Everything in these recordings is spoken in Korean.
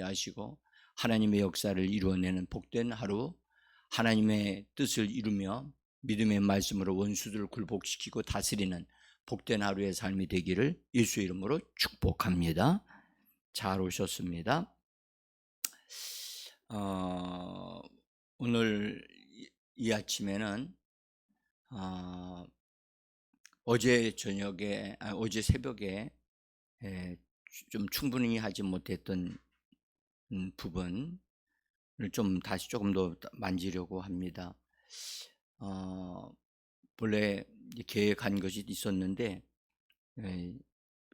하시고 하나님의 역사를 이루어내는 복된 하루, 하나님의 뜻을 이루며 믿음의 말씀으로 원수들을 굴복시키고 다스리는 복된 하루의 삶이 되기를 예수의 이름으로 축복합니다. 잘 오셨습니다. 오늘 이 아침에는 어제 새벽에 좀 충분히 하지 못했던 부분을 좀 다시 조금 더 만지려고 합니다. 원래 계획한 것이 있었는데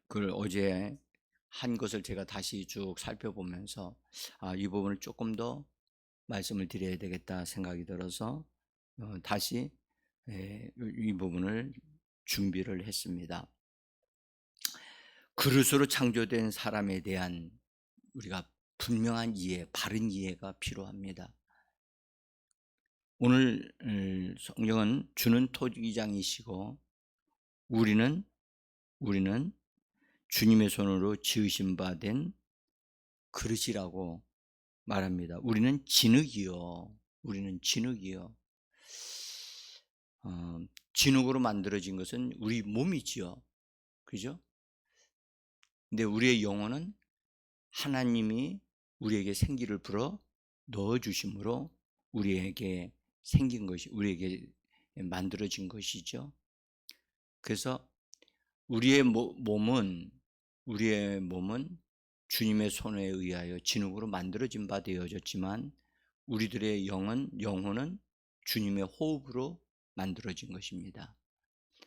그걸 어제 한 것을 제가 다시 쭉 살펴보면서 이 부분을 조금 더 말씀을 드려야 되겠다 생각이 들어서 다시 이 부분을 준비를 했습니다. 그릇으로 창조된 사람에 대한 우리가 분명한 이해, 바른 이해가 필요합니다. 오늘 성경은 주는 토기장이시고 우리는 주님의 손으로 지으신 바 된 그릇이라고 말합니다. 우리는 진흙이요. 진흙으로 만들어진 것은 우리 몸이지요. 그죠? 근데 우리의 영혼은 하나님이 우리에게 생기를 불어 넣어주심으로 우리에게 생긴 것이, 우리에게 만들어진 것이죠. 그래서 우리의 몸은 주님의 손에 의하여 진흙으로 만들어진 바 되어졌지만 우리들의 영혼은 주님의 호흡으로 만들어진 것입니다.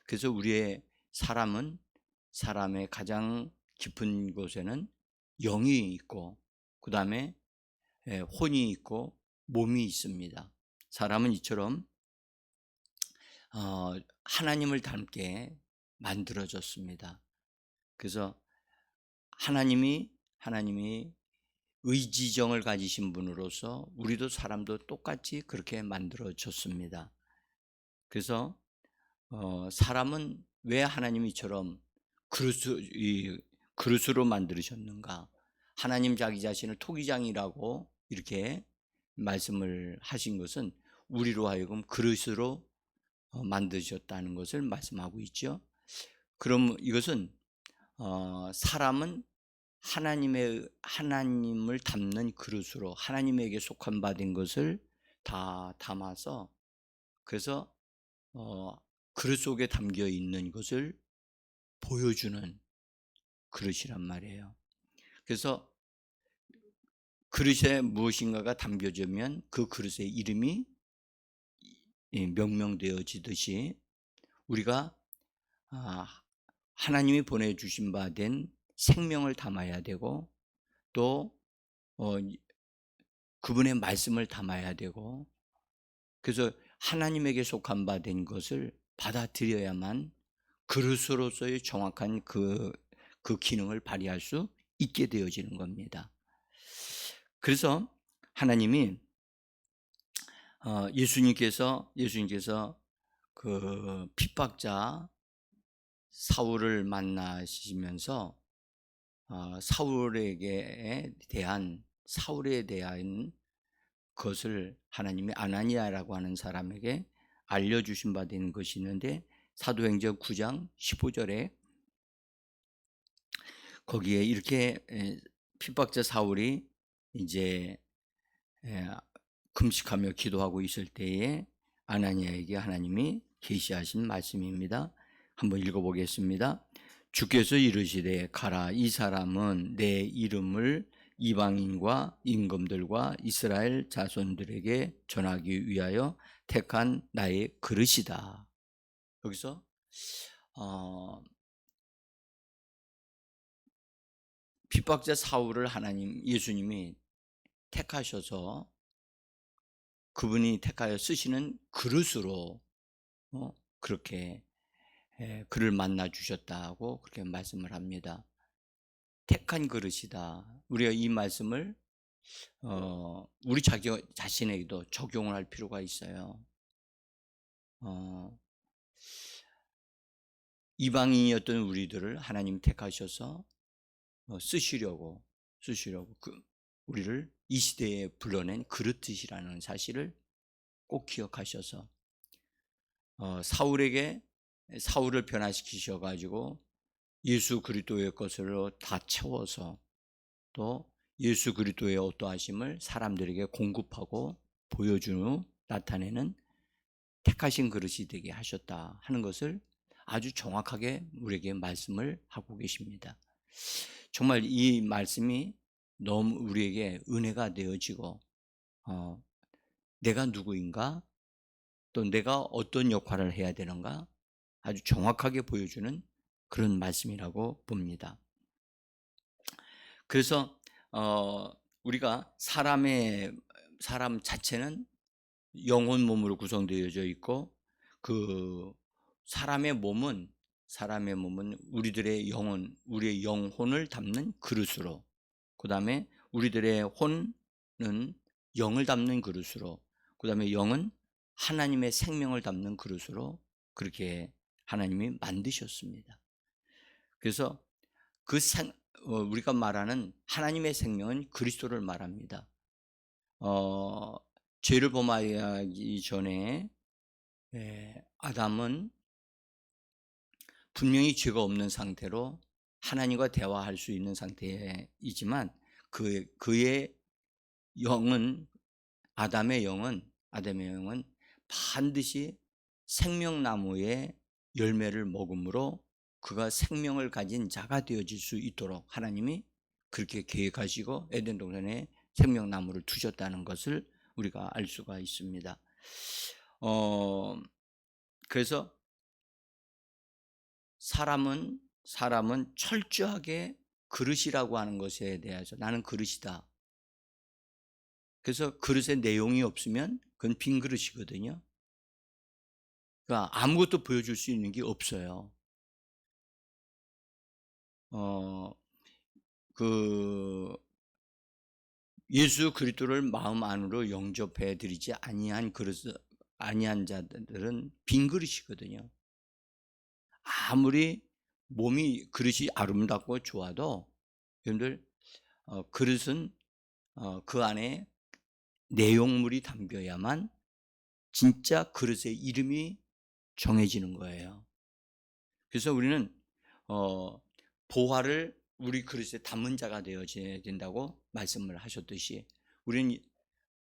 그래서 우리의 사람의 가장 깊은 곳에는 영이 있고 그 다음에 혼이 있고 몸이 있습니다. 사람은 이처럼 하나님을 닮게 만들어졌습니다. 그래서 하나님이 의지정을 가지신 분으로서 우리도 사람도 똑같이 그렇게 만들어졌습니다. 그래서 사람은 왜 하나님이 이처럼 그릇으로 만들으셨는가? 하나님 자기 자신을 토기장이라고 이렇게 말씀을 하신 것은 우리로 하여금 그릇으로 만드셨다는 것을 말씀하고 있죠. 그럼 이것은 사람은 하나님을 담는 그릇으로 하나님에게 속한 바 된 것을 다 담아서 그래서 그릇 속에 담겨 있는 것을 보여주는 그릇이란 말이에요. 그래서 그릇에 무엇인가가 담겨지면 그 그릇의 이름이 명명되어지듯이 우리가 하나님이 보내주신 바 된 생명을 담아야 되고 또 그분의 말씀을 담아야 되고 그래서 하나님에게 속한 바 된 것을 받아들여야만 그릇으로서의 정확한 그 기능을 발휘할 수 있게 되어지는 겁니다. 그래서 하나님이 예수님께서 그 핍박자 사울을 만나시면서 사울에 대한 것을 하나님이 아나니아라고 하는 사람에게 알려주신 바 된 것이 있는데 사도행전 9장 15절에 거기에 이렇게 핍박자 사울이 이제 금식하며 기도하고 있을 때에 아나니아에게 하나님이 계시하신 말씀입니다. 한번 읽어보겠습니다. 주께서 이르시되 가라, 이 사람은 내 이름을 이방인과 임금들과 이스라엘 자손들에게 전하기 위하여 택한 나의 그릇이다. 여기서 핍박자 사울을 예수님이 택하셔서 그분이 택하여 쓰시는 그릇으로 그렇게 그를 만나 주셨다고 그렇게 말씀을 합니다. 택한 그릇이다. 우리가 이 말씀을 우리 자신에게도 적용을 할 필요가 있어요. 이방인이었던 우리들을 하나님 택하셔서 쓰시려고 우리를 이 시대에 불러낸 그릇이라는 사실을 꼭 기억하셔서 사울을 변화시키셔 가지고 예수 그리스도의 것으로 다 채워서 또 예수 그리스도의 어떠하심을 사람들에게 공급하고 보여준 후 나타내는 택하신 그릇이 되게 하셨다 하는 것을 아주 정확하게 우리에게 말씀을 하고 계십니다. 정말 이 말씀이 너무 우리에게 은혜가 되어지고 내가 누구인가 또 내가 어떤 역할을 해야 되는가 아주 정확하게 보여주는 그런 말씀이라고 봅니다. 그래서 우리가 사람 자체는 영혼 몸으로 구성되어져 있고 그 사람의 몸은 우리들의 우리의 영혼을 담는 그릇으로, 그 다음에 우리들의 혼은 영을 담는 그릇으로, 그 다음에 영은 하나님의 생명을 담는 그릇으로 그렇게 하나님이 만드셨습니다. 그래서 우리가 말하는 하나님의 생명은 그리스도를 말합니다. 죄를 범하기 전에 아담은 분명히 죄가 없는 상태로 하나님과 대화할 수 있는 상태이지만 그의 영은 아담의 영은 반드시 생명나무의 열매를 먹음으로 그가 생명을 가진 자가 되어질 수 있도록 하나님이 그렇게 계획하시고 에덴 동산에 생명나무를 두셨다는 것을 우리가 알 수가 있습니다. 그래서 사람은 철저하게 그릇이라고 하는 것에 대해서 나는 그릇이다. 그래서 그릇에 내용이 없으면 그건 빈 그릇이거든요. 그러니까 아무것도 보여줄 수 있는 게 없어요. 예수 그리스도를 마음 안으로 영접해 드리지 아니한 자들은 빈 그릇이거든요. 아무리 그릇이 아름답고 좋아도 여러분들 그릇은 그 안에 내용물이 담겨야만 진짜 그릇의 이름이 정해지는 거예요. 그래서 우리는 보화를 우리 그릇에 담은 자가 되어져야 된다고 말씀을 하셨듯이 우리는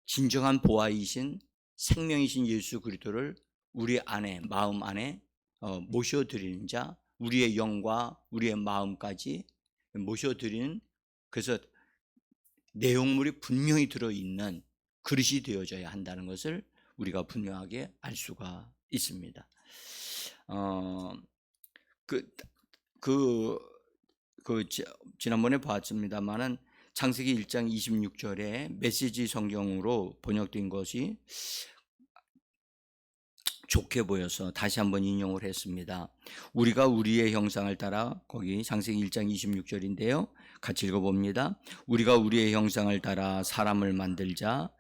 진정한 보화이신 생명이신 예수 그리스도를 우리 안에 마음 안에 모셔드리는 자, 우리의 영과 우리의 마음까지 모셔드리는, 그래서 내용물이 분명히 들어있는 그릇이 되어져야 한다는 것을 우리가 분명하게 알 수가 있습니다. 지난번에 봤습니다만은 창세기 1장 26절에 메시지 성경으로 번역된 것이 좋게 보여서 다시 한번 인용을 했습니다. 우리가 우리의 형상을 따라, 거기 창세기 1장 26절인데요. 같이 읽어봅니다. 우리가 우리의 형상을 따라 사람을 만들자,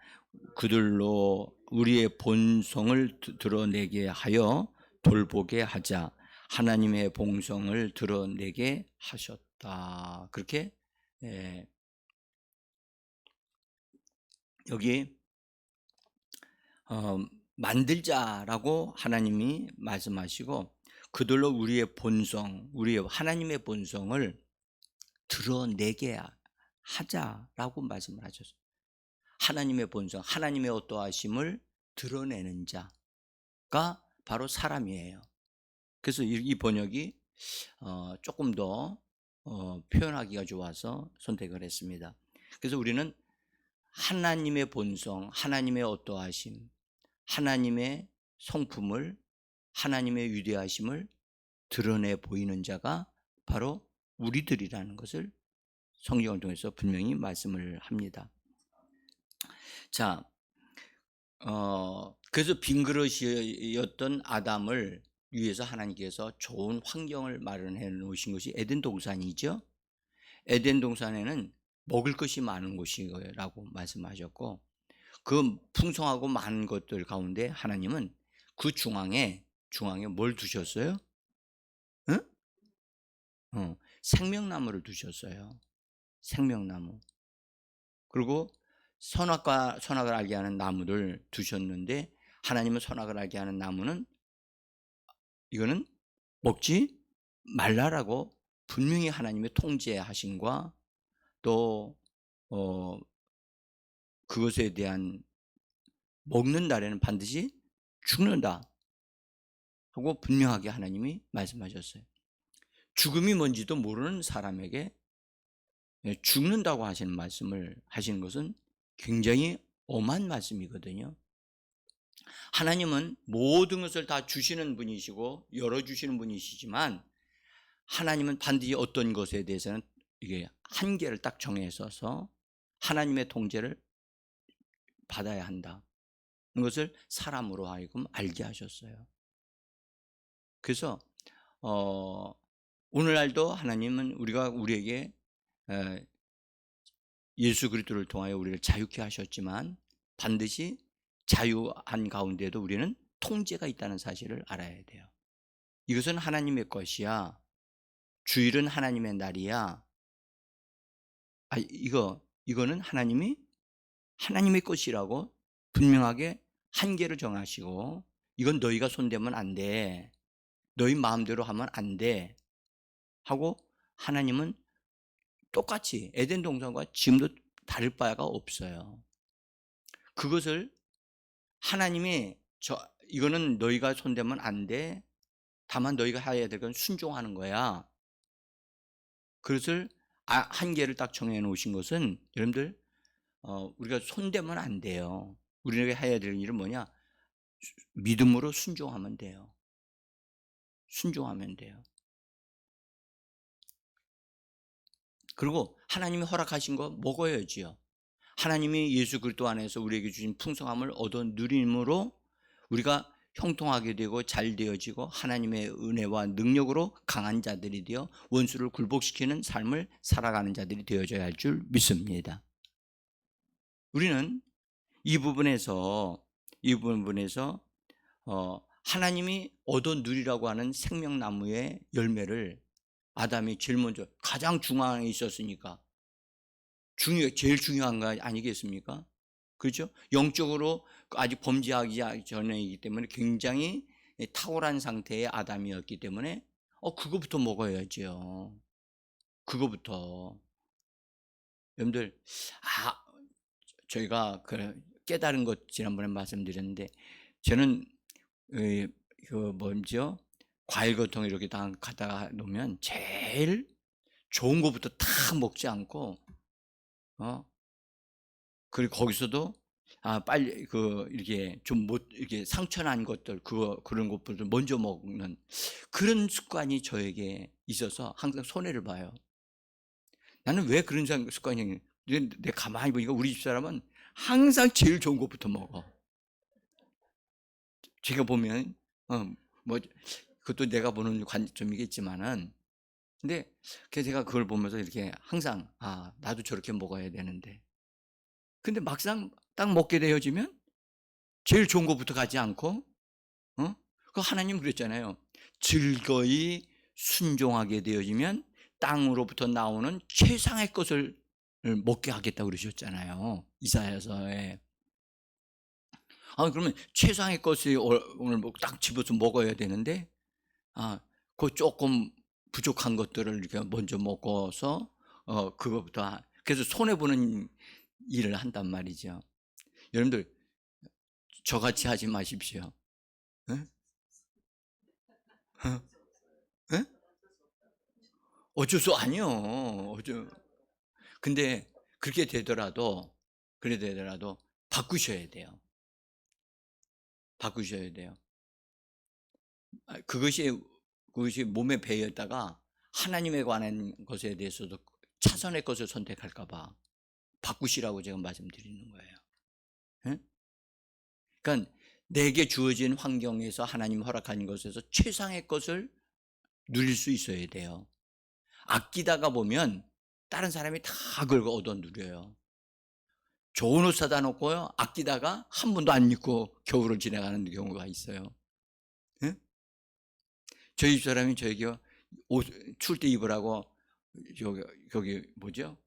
그들로 우리의 본성을 드러내게 하여 돌보게 하자. 하나님의 본성을 드러내게 하셨다. 그렇게 여기 만들자라고 하나님이 말씀하시고 그들로 우리의 본성, 우리의 하나님의 본성을 드러내게 하자라고 말씀을 하셨어요. 하나님의 본성, 하나님의 어떠하심을 드러내는 자가 바로 사람이에요. 그래서 이 번역이 조금 더 표현하기가 좋아서 선택을 했습니다. 그래서 우리는 하나님의 본성, 하나님의 어떠하심, 하나님의 성품을, 하나님의 위대하심을 드러내 보이는 자가 바로 우리들이라는 것을 성경을 통해서 분명히 말씀을 합니다. 자, 그래서 빈 그릇이었던 아담을 위해서 하나님께서 좋은 환경을 마련해 놓으신 것이 에덴 동산이죠. 에덴 동산에는 먹을 것이 많은 곳이라고 말씀하셨고, 그 풍성하고 많은 것들 가운데 하나님은 그 중앙에 뭘 두셨어요? 응? 생명나무를 두셨어요. 생명나무. 그리고 선악과 선악을 알게 하는 나무를 두셨는데 하나님은 선악을 알게 하는 나무는 이거는 먹지 말라라고 분명히 하나님의 통제하심과 또 그것에 대한 먹는 날에는 반드시 죽는다 하고 분명하게 하나님이 말씀하셨어요. 죽음이 뭔지도 모르는 사람에게 죽는다고 하시는 말씀을 하시는 것은 굉장히 엄한 말씀이거든요. 하나님은 모든 것을 다 주시는 분이시고 열어주시는 분이시지만 하나님은 반드시 어떤 것에 대해서는 이게 한계를 딱 정해서서 하나님의 통제를 받아야 한다. 그것을 사람으로 하여금 알게 하셨어요. 그래서 오늘날도 하나님은 우리에게 예수 그리스도를 통하여 우리를 자유케 하셨지만 반드시 자유한 가운데도 우리는 통제가 있다는 사실을 알아야 돼요. 이것은 하나님의 것이야. 주일은 하나님의 날이야. 이거는 하나님의 것이라고 분명하게 한계를 정하시고 이건 너희가 손대면 안 돼. 너희 마음대로 하면 안 돼. 하고 하나님은 똑같이 에덴 동산과 지금도 다를 바가 없어요. 그것을 하나님이 이거는 너희가 손대면 안 돼. 다만 너희가 해야 될 건 순종하는 거야. 그것을 한계를 딱 정해 놓으신 것은 여러분들 우리가 손대면 안 돼요. 우리가 해야 될 일은 뭐냐? 믿음으로 순종하면 돼요. 순종하면 돼요. 그리고 하나님이 허락하신 거 먹어야지요. 하나님이 예수 그리스도 안에서 우리에게 주신 풍성함을 얻어 누림으로 우리가 형통하게 되고 잘 되어지고 하나님의 은혜와 능력으로 강한 자들이 되어 원수를 굴복시키는 삶을 살아가는 자들이 되어져야 할 줄 믿습니다. 우리는 이 부분에서 하나님이 얻어 누리라고 하는 생명나무의 열매를 아담이 제일 먼저 가장 중앙에 있었으니까 제일 중요한 거 아니겠습니까? 그렇죠? 영적으로 아직 범죄하기 전이기 때문에 굉장히 탁월한 상태의 아담이었기 때문에 그거부터 먹어야죠. 그거부터. 여러분들 저희가 깨달은 것 지난번에 말씀드렸는데 저는 과일 같은 거 이렇게 다 갖다가 놓으면 제일 좋은 것부터 다 먹지 않고 그리고 거기서도 빨리 이렇게 좀 이렇게 상처난 것들 그런 것들을 먼저 먹는 그런 습관이 저에게 있어서 항상 손해를 봐요. 나는 왜 그런 습관이 내 가만히 보니까 우리 집 사람은 항상 제일 좋은 것부터 먹어. 제가 보면 그것도 내가 보는 관점이겠지만은 근데 제가 그걸 보면서 이렇게 항상 나도 저렇게 먹어야 되는데 근데 막상 딱 먹게 되어지면 제일 좋은 것부터 가지 않고 그 하나님 그랬잖아요. 즐거이 순종하게 되어지면 땅으로부터 나오는 최상의 것을 먹게 하겠다고 그러셨잖아요. 이사야서에. 그러면 최상의 것을 오늘 딱 집어서 먹어야 되는데 그 조금 부족한 것들을 이렇게 먼저 먹어서 그것부터 그래서 손해보는 일을 한단 말이죠. 여러분들 저같이 하지 마십시오. 에? 에? 어쩔 수 아니요. 근데 그렇게 되더라도 바꾸셔야 돼요. 바꾸셔야 돼요. 그것이 몸에 배였다가 하나님에 관한 것에 대해서도 차선의 것을 선택할까 봐 바꾸시라고 제가 말씀드리는 거예요. 에? 그러니까 내게 주어진 환경에서 하나님 허락하는 것에서 최상의 것을 누릴 수 있어야 돼요. 아끼다가 보면 다른 사람이 다 그걸 얻어 누려요. 좋은 옷 사다 놓고요. 아끼다가 한 번도 안 입고 겨울을 지나가는 경우가 있어요. 예? 저희 집사람이 저에게 옷 추울 때 입으라고 여기 뭐죠?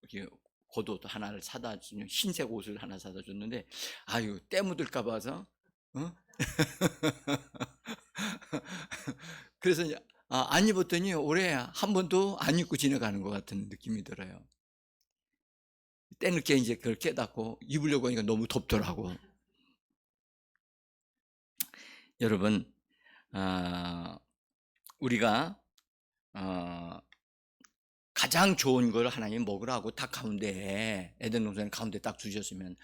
여기 겉옷 하나를 사다 주는 흰색 옷을 하나 사다 줬는데 아유 때 묻을까 봐서 그래서 안 입었더니 올해 한 번도 안 입고 지나가는 것 같은 느낌이 들어요. 때늦게 이제 그걸 깨닫고 입으려고 하니까 너무 덥더라고. 여러분, 우리가 가장 좋은 걸 하나님 먹으라고 딱 가운데 에덴 동산 가운데 딱 주셨으면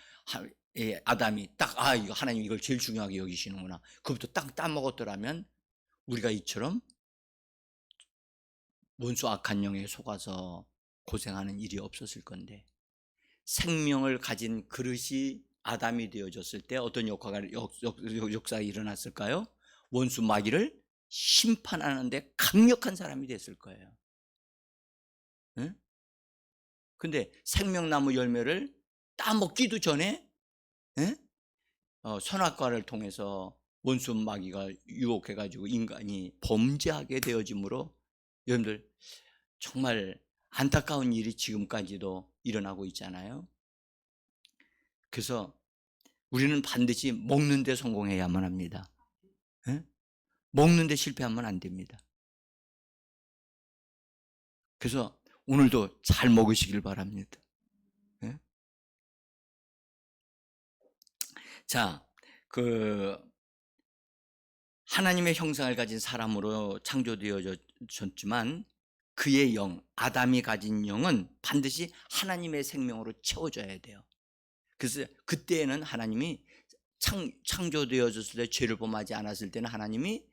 아담이 딱 이거 하나님 이걸 제일 중요하게 여기시는구나. 그것부터 딱 따먹었더라면 우리가 이처럼 원수 악한 영에 속아서 고생하는 일이 없었을 건데, 생명을 가진 그릇이 아담이 되어졌을 때 어떤 역사가 일어났을까요? 원수 마귀를 심판하는데 강력한 사람이 됐을 거예요. 응? 근데 생명나무 열매를 따먹기도 전에 선악과를 통해서 원수 마귀가 유혹해가지고 인간이 범죄하게 되어짐으로 여러분들 정말 안타까운 일이 지금까지도 일어나고 있잖아요. 그래서 우리는 반드시 먹는 데 성공해야만 합니다. 먹는 데 실패하면 안 됩니다. 그래서 오늘도 잘 먹으시길 바랍니다. 자, 하나님의 형상을 가진 사람으로 창조되어졌지만 그의 영, 아담이 가진 영은 반드시 하나님의 생명으로 채워져야 돼요. 그래서 그때에는 하나님이 창조되어졌을 때 죄를 범하지 않았을 때는 하나님이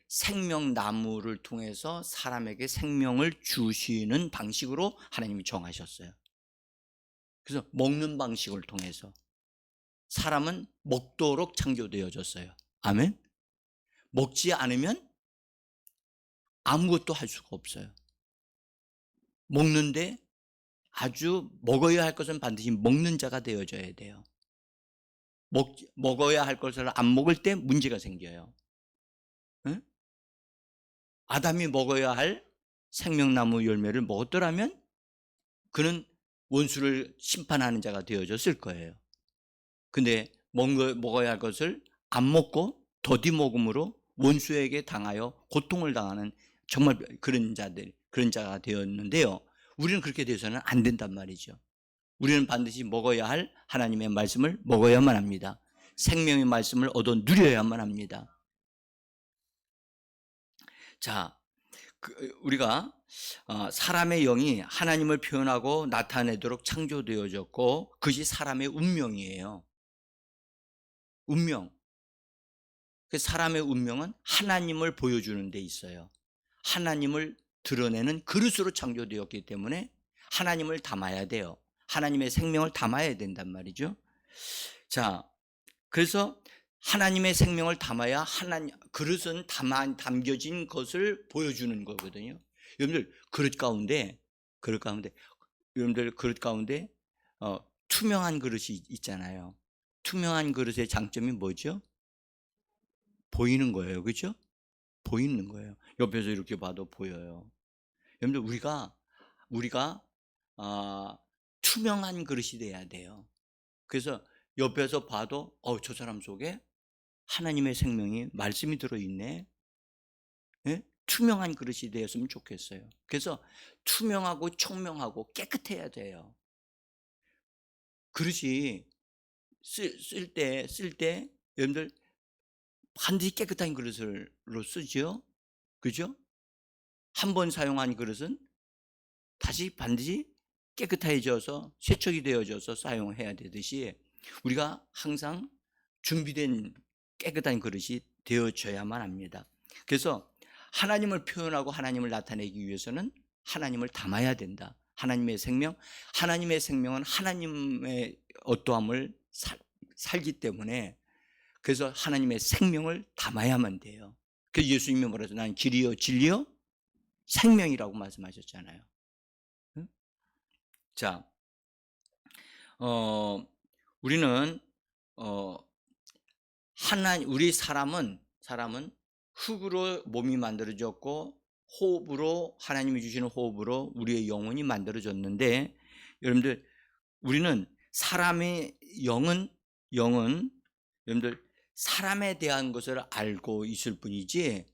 생명나무를 통해서 사람에게 생명을 주시는 방식으로 하나님이 정하셨어요. 그래서 먹는 방식을 통해서 사람은 먹도록 창조되어졌어요. 아멘. 먹지 않으면 아무것도 할 수가 없어요. 먹는데 아주 먹어야 할 것은 반드시 먹는 자가 되어져야 돼요. 먹어야 할 것을 안 먹을 때 문제가 생겨요. 응? 아담이 먹어야 할 생명나무 열매를 먹었더라면 그는 원수를 심판하는 자가 되어졌을 거예요. 근데 먹어야 할 것을 안 먹고 더디 먹음으로 원수에게 당하여 고통을 당하는 정말 그런 자가 되었는데요. 우리는 그렇게 돼서는 안 된단 말이죠. 우리는 반드시 먹어야 할 하나님의 말씀을 먹어야만 합니다. 생명의 말씀을 얻어 누려야만 합니다. 자, 우리가 사람의 영이 하나님을 표현하고 나타내도록 창조되어졌고 그것이 사람의 운명이에요. 운명. 사람의 운명은 하나님을 보여주는 데 있어요. 하나님을 드러내는 그릇으로 창조되었기 때문에 하나님을 담아야 돼요. 하나님의 생명을 담아야 된단 말이죠. 자, 그래서 하나님의 생명을 담아야 그릇은 담겨진 것을 보여주는 거거든요. 여러분들 그릇 가운데 여러분들 그릇 가운데 투명한 그릇이 있잖아요. 투명한 그릇의 장점이 뭐죠? 보이는 거예요. 그렇죠? 보이는 거예요. 옆에서 이렇게 봐도 보여요. 여러분들 우리가 투명한 그릇이 돼야 돼요. 그래서 옆에서 봐도 저 사람 속에 하나님의 생명이 말씀이 들어있네. 예? 투명한 그릇이 되었으면 좋겠어요. 그래서 투명하고 청명하고 깨끗해야 돼요. 그릇이 쓸 때 여러분들 반드시 깨끗한 그릇으로 쓰죠. 그죠? 한 번 사용한 그릇은 다시 반드시 깨끗해져서 세척이 되어져서 사용해야 되듯이 우리가 항상 준비된 깨끗한 그릇이 되어져야만 합니다. 그래서 하나님을 표현하고 하나님을 나타내기 위해서는 하나님을 담아야 된다. 하나님의 생명은 하나님의 어떠함을 살기 때문에 그래서 하나님의 생명을 담아야만 돼요. 그래서 예수님이 뭐라서 나는 길이요 진리요 생명이라고 말씀하셨잖아요. 자, 우리는 우리 사람은 흙으로 몸이 만들어졌고 호흡으로 하나님이 주시는 호흡으로 우리의 영혼이 만들어졌는데 여러분들 우리는 사람의 영은 여러분들 사람에 대한 것을 알고 있을 뿐이지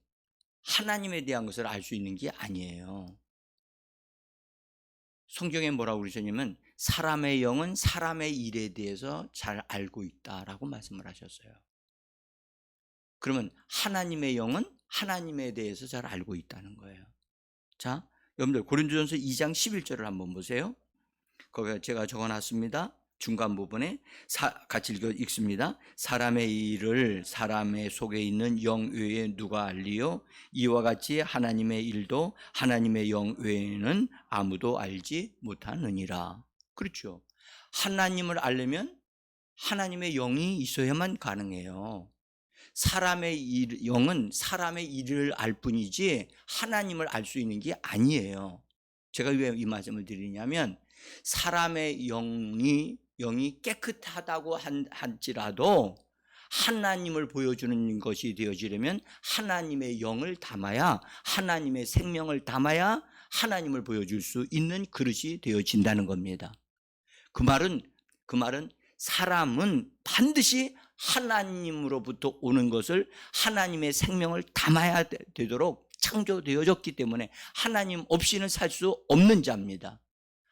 하나님에 대한 것을 알 수 있는 게 아니에요. 성경에 뭐라고 그러셨냐면 사람의 영은 사람의 일에 대해서 잘 알고 있다라고 말씀을 하셨어요. 그러면 하나님의 영은 하나님에 대해서 잘 알고 있다는 거예요. 자, 여러분들 고린도전서 2장 11절을 한번 보세요. 거기 제가 적어놨습니다. 중간 부분에 같이 읽습니다. 사람의 일을 사람의 속에 있는 영 외에 누가 알리요? 이와 같이 하나님의 일도 하나님의 영 외에는 아무도 알지 못하느니라. 그렇죠. 하나님을 알려면 하나님의 영이 있어야만 가능해요. 사람의 영은 사람의 일을 알 뿐이지 하나님을 알 수 있는 게 아니에요. 제가 왜 이 말씀을 드리냐면 사람의 영이 깨끗하다고 할지라도 하나님을 보여주는 것이 되어지려면 하나님의 영을 담아야 하나님의 생명을 담아야 하나님을 보여줄 수 있는 그릇이 되어진다는 겁니다. 그 말은 사람은 반드시 하나님으로부터 오는 것을 하나님의 생명을 담아야 되도록 창조되어졌기 때문에 하나님 없이는 살 수 없는 자입니다.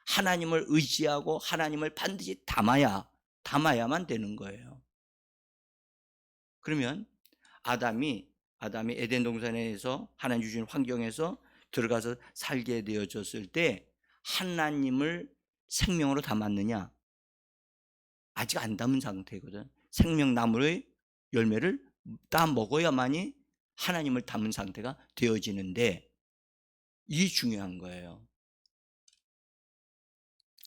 하나님을 의지하고 하나님을 반드시 담아야만 되는 거예요. 그러면 아담이 에덴 동산에서 하나님 주신 환경에서 들어가서 살게 되어졌을 때 하나님을 생명으로 담았느냐? 아직 안 담은 상태거든. 생명나무의 열매를 따 먹어야만이 하나님을 담은 상태가 되어지는데 이게 중요한 거예요.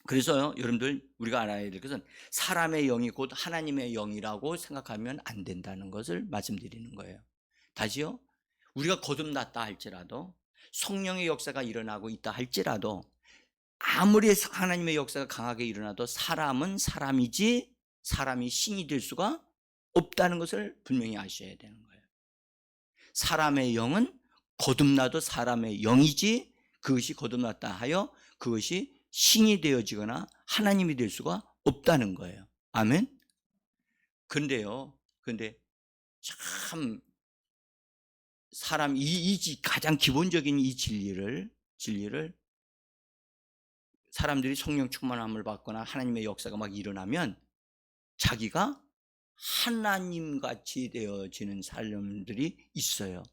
그래서 여러분들 우리가 알아야 될 것은 사람의 영이 곧 하나님의 영이라고 생각하면 안 된다는 것을 말씀드리는 거예요. 다시요. 우리가 거듭났다 할지라도 성령의 역사가 일어나고 있다 할지라도 아무리 하나님의 역사가 강하게 일어나도 사람은 사람이지 사람이 신이 될 수가 없다는 것을 분명히 아셔야 되는 거예요. 사람의 영은 거듭나도 사람의 영이지 그것이 거듭났다 하여 그것이 신이 되어지거나 하나님이 될 수가 없다는 거예요. 아멘. 근데 참 사람 가장 기본적인 이 진리를 사람들이 성령 충만함을 받거나 하나님의 역사가 막 일어나면 자기가 하나님같이 되어지는 사람들이 있어요.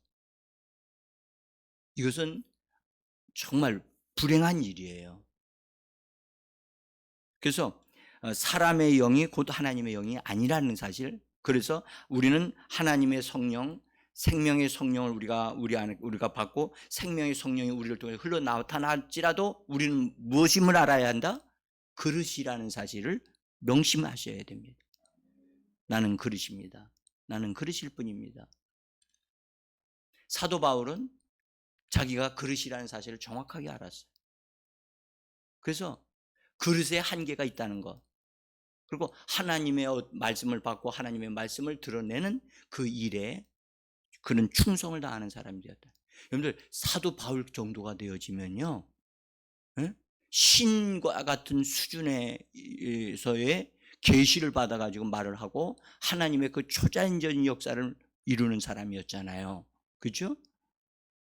이것은 정말 불행한 일이에요. 그래서 사람의 영이 곧 하나님의 영이 아니라는 사실. 그래서 우리는 하나님의 성령, 생명의 성령을 우리가 받고 생명의 성령이 우리를 통해 흘러 나타날지라도 우리는 무엇임을 알아야 한다? 그릇이라는 사실을 명심하셔야 됩니다. 나는 그릇입니다. 나는 그릇일 뿐입니다. 사도 바울은 자기가 그릇이라는 사실을 정확하게 알았어요. 그래서 그릇에 한계가 있다는 것, 그리고 하나님의 말씀을 받고 하나님의 말씀을 드러내는 그 일에 그는 충성을 다하는 사람이 되었다. 여러분들 사도 바울 정도가 되어지면요, 신과 같은 수준에서의 계시를 받아가지고 말을 하고 하나님의 그 초자연적인 역사를 이루는 사람이었잖아요. 그렇죠?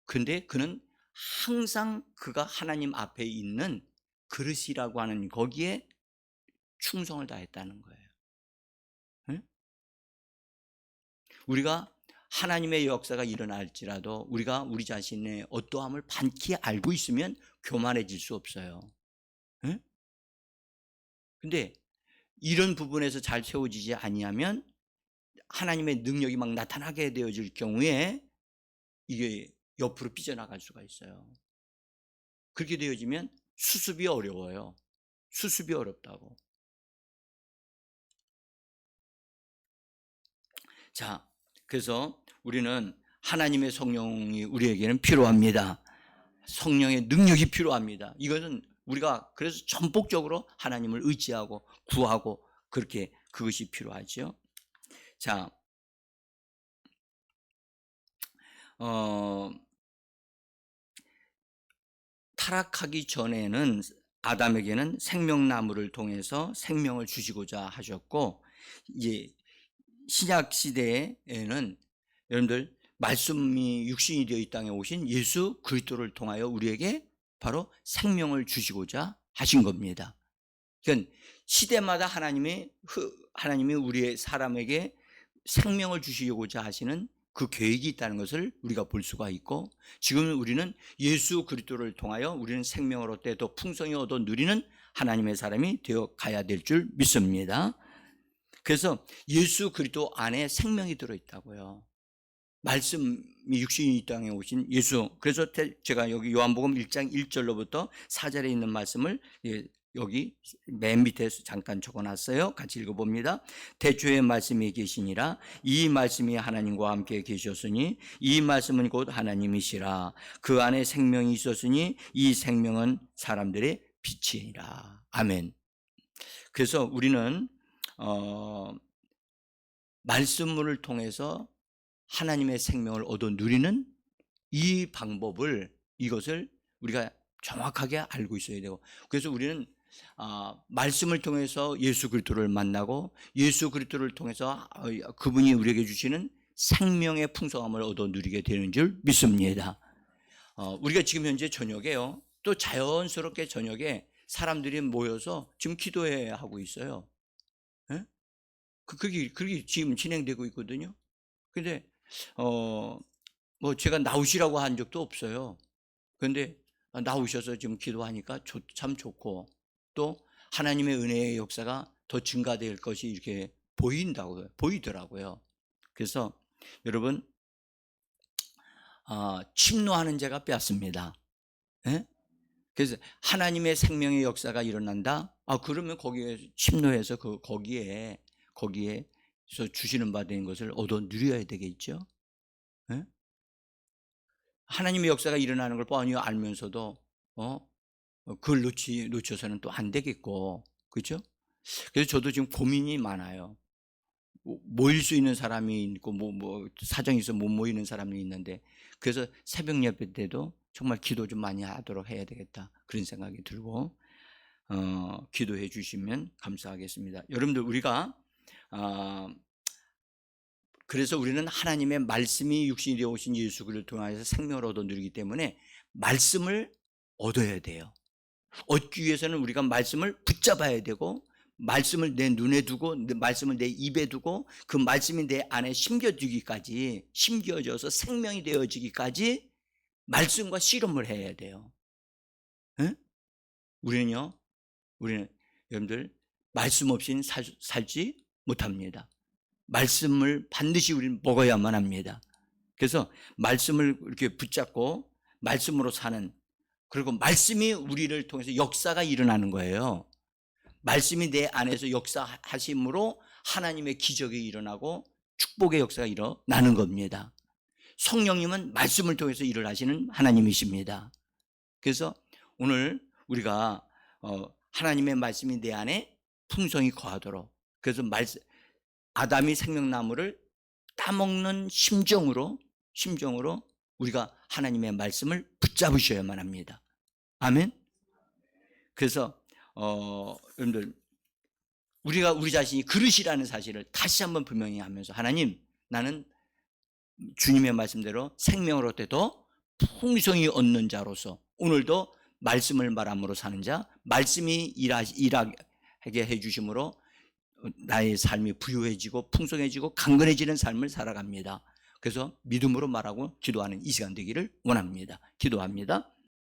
근데 그는 항상 그가 하나님 앞에 있는 그릇이라고 하는 거기에 충성을 다했다는 거예요. 응? 우리가 하나님의 역사가 일어날지라도 우리가 우리 자신의 어떠함을 반히 알고 있으면 교만해질 수 없어요. 응? 근데 이런 부분에서 잘 세워지지 아니하면 하나님의 능력이 막 나타나게 되어질 경우에 이게 옆으로 삐져나갈 수가 있어요. 그렇게 되어지면 수습이 어려워요. 수습이 어렵다고. 자, 그래서 우리는 하나님의 성령이 우리에게는 필요합니다. 성령의 능력이 필요합니다. 이것은 우리가 그래서 전폭적으로 하나님을 의지하고 구하고 그렇게 그것이 필요하죠. 자, 타락하기 전에는 아담에게는 생명나무를 통해서 생명을 주시고자 하셨고, 이제 신약 시대에는 여러분들 말씀이 육신이 되어 이 땅에 오신 예수 그리스도를 통하여 우리에게 바로 생명을 주시고자 하신 겁니다. 그러니까 시대마다 하나님이 우리의 사람에게 생명을 주시고자 하시는 그 계획이 있다는 것을 우리가 볼 수가 있고, 지금 우리는 예수 그리스도를 통하여 우리는 생명을 얻되 더 풍성히 얻어 누리는 하나님의 사람이 되어 가야 될 줄 믿습니다. 그래서 예수 그리스도 안에 생명이 들어있다고요. 말씀이 육신이 이 땅에 오신 예수. 그래서 제가 여기 요한복음 1장 1절로부터 4절에 있는 말씀을 여기 맨 밑에 잠깐 적어놨어요. 같이 읽어봅니다. 태초에 말씀이 계시니라. 이 말씀이 하나님과 함께 계셨으니 이 말씀은 곧 하나님이시라. 그 안에 생명이 있었으니 이 생명은 사람들의 빛이니라. 아멘. 그래서 우리는 말씀을 통해서 하나님의 생명을 얻어 누리는 이 방법을, 이것을 우리가 정확하게 알고 있어야 되고, 그래서 우리는 말씀을 통해서 예수 그리스도를 만나고 예수 그리스도를 통해서 그분이 우리에게 주시는 생명의 풍성함을 얻어 누리게 되는 줄 믿습니다. 우리가 지금 현재 저녁에요, 또 자연스럽게 저녁에 사람들이 모여서 지금 기도회 하고 있어요. 예? 그게 지금 진행되고 있거든요. 근데 뭐 제가 나오시라고 한 적도 없어요. 그런데 나오셔서 지금 기도하니까 참 좋고, 또 하나님의 은혜의 역사가 더 증가될 것이 이렇게 보이더라고요. 그래서 여러분, 침노하는 자가 빼앗습니다. 예? 그래서 하나님의 생명의 역사가 일어난다. 그러면 거기에 침노해서 거기에서 주시는 바 된 것을 얻어 누려야 되겠죠. 예? 하나님의 역사가 일어나는 걸 뻔히 알면서도 그걸 놓쳐서는 또 안 되겠고, 그렇죠? 그래서 저도 지금 고민이 많아요. 모일 수 있는 사람이 있고 사정이 있어 못 모이는 사람이 있는데, 그래서 새벽 예배 때도 정말 기도 좀 많이 하도록 해야 되겠다, 그런 생각이 들고, 기도해 주시면 감사하겠습니다. 여러분들, 우리가 그래서 우리는 하나님의 말씀이 육신이 되어 오신 예수 그리스도를 통해서 생명을 얻어 누리기 때문에 말씀을 얻어야 돼요. 얻기 위해서는 우리가 말씀을 붙잡아야 되고, 말씀을 내 눈에 두고, 말씀을 내 입에 두고, 그 말씀이 내 안에 심겨져서 생명이 되어지기까지 말씀과 씨름을 해야 돼요. 네? 우리는 여러분들 말씀 없이는 살지 못합니다. 말씀을 반드시 우리는 먹어야만 합니다. 그래서 말씀을 이렇게 붙잡고 말씀으로 사는, 그리고 말씀이 우리를 통해서 역사가 일어나는 거예요. 말씀이 내 안에서 역사하심으로 하나님의 기적이 일어나고 축복의 역사가 일어나는 겁니다. 성령님은 말씀을 통해서 일을 하시는 하나님이십니다. 그래서 오늘 우리가 하나님의 말씀이 내 안에 풍성히 거하도록, 그래서 아담이 생명나무를 따먹는 심정으로 우리가 하나님의 말씀을 붙잡으셔야만 합니다. 아멘. 그래서 여러분들, 우리가 우리 자신이 그릇이라는 사실을 다시 한번 분명히 하면서, 하나님, 나는 주님의 말씀대로 생명을 얻되 더 풍성히 얻는 자로서 오늘도 말씀을 말함으로 사는 자, 말씀이 일하게 해주심으로 나의 삶이 부유해지고 풍성해지고 강건해지는 삶을 살아갑니다. 그래서 믿음으로 말하고 기도하는 이 시간 되기를 원합니다. 기도합니다.